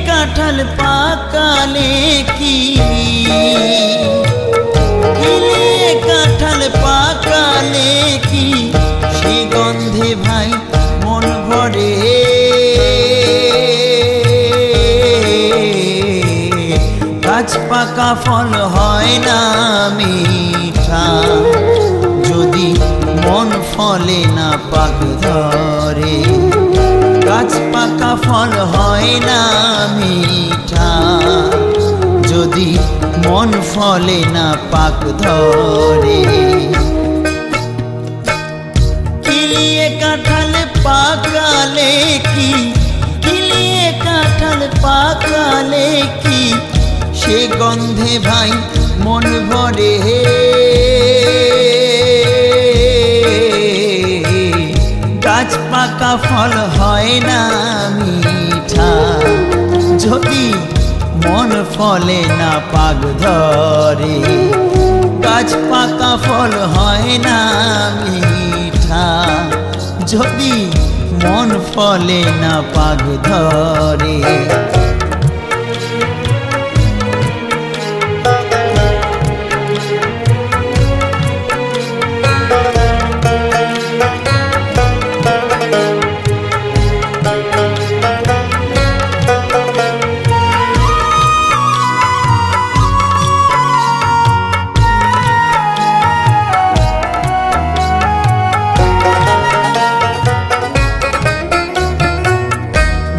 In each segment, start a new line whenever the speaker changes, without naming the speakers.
কাঁঠাল পাকালে কি কাঁঠাল পাকালে কি সে গন্ধে ভাই মন ভরে গাছ পাকা ফল হয় না মিঠা যদি মন ফলে না পাক ধরে গাছ পাকা ফল হয় না মিঠা যদি মন ফলে না পাক ধরে কিলিয়ে কাঁঠাল পাকালে কি কিলিয়ে কাঁঠাল পাকালে কি সে গন্ধে ভাই মন ভরে গাছ পাকা ফল হয় না মিঠা যদি মন ফলে না পাক ধরে গাছ পাকা ফল হয় না মিঠা যদি মন ফলে না পাক ধরে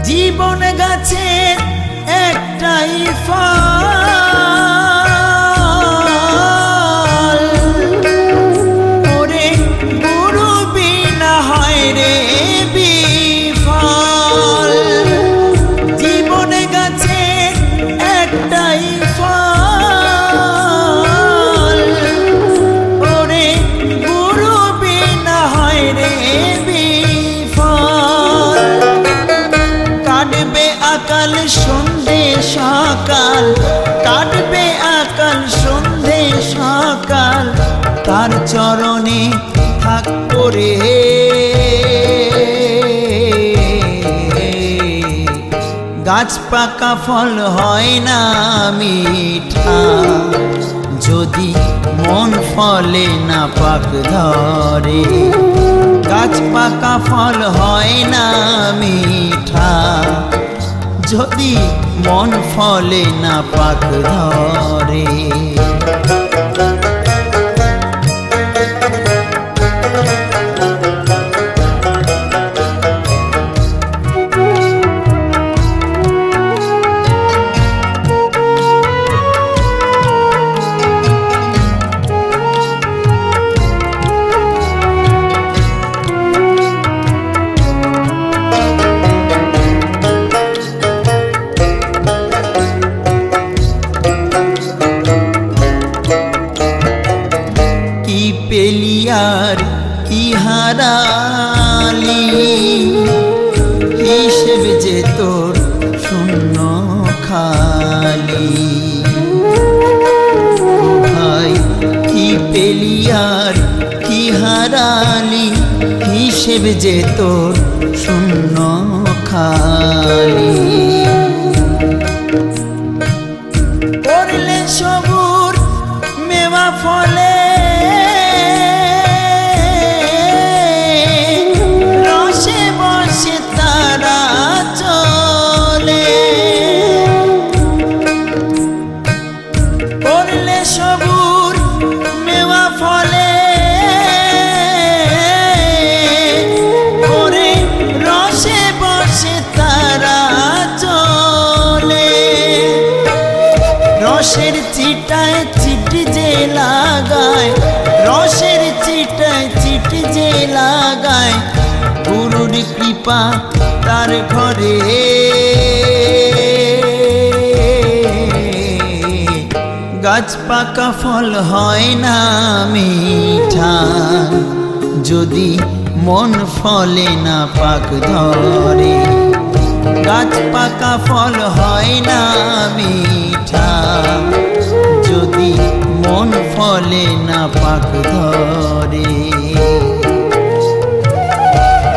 জীবন গাছের একটাই ফল ওরে গুরু বিনা হয় রে বিফল জীবন গাছের একটাই ফল ওরে গুরু বিনা হয় রে বিফল কাটবে আকাল সন্ধে সকাল কাটবে আকাল সন্ধে সকাল তার চরণে থাক করে গাছ পাকা ফল হয় না মিঠা যদি মন ফলে না পাক ধরে গাছ পাকা ফল হয় না মিঠা যদি মন ফলে না পাক ধরে পেলিয়ার কি হারালি হিসেব যে তোর শূন্য খালি ভাই কি পেলিয়ার কি হারালি হিসেব যে তোর শূন্য খালি করলে সবুর মেওয়া ফলে সবুর মেওয়া ফলে ওরে রসে বসে তারা রসের চিটায় চিটি যে লাগায়, রসের চিটায় চিটি যে লাগায়, গুরুর কৃপা তার ঘরে। গাছ পাকা ফল হয় না মিঠা, যদি মন ফলে না পাক ধরে। গাছ পাকা ফল হয় না মিঠা, যদি মন ফলে না পাক ধরে।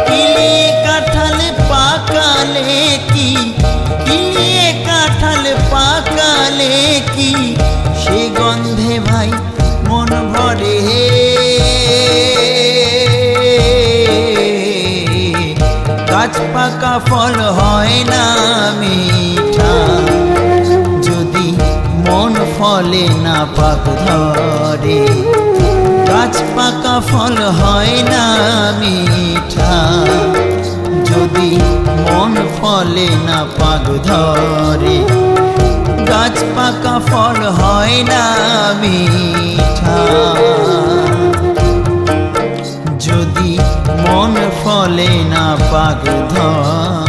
কিলিয়ে কাঁঠাল পাকালে কি, কিলিয়ে কাঁঠাল পাকালে কি, সে গন্ধে ভাই মন ভরে। গাছ পাকা ফল হয় না মিঠা, যদি মন ফলে না পাক ধরে। গাছ পাকা ফল হয় না মিঠা, যদি মন ফলে না পাক ধরে। গাছ পাকা ফল হয় না মিঠা, যদি মন ফলে না পাক ধরে।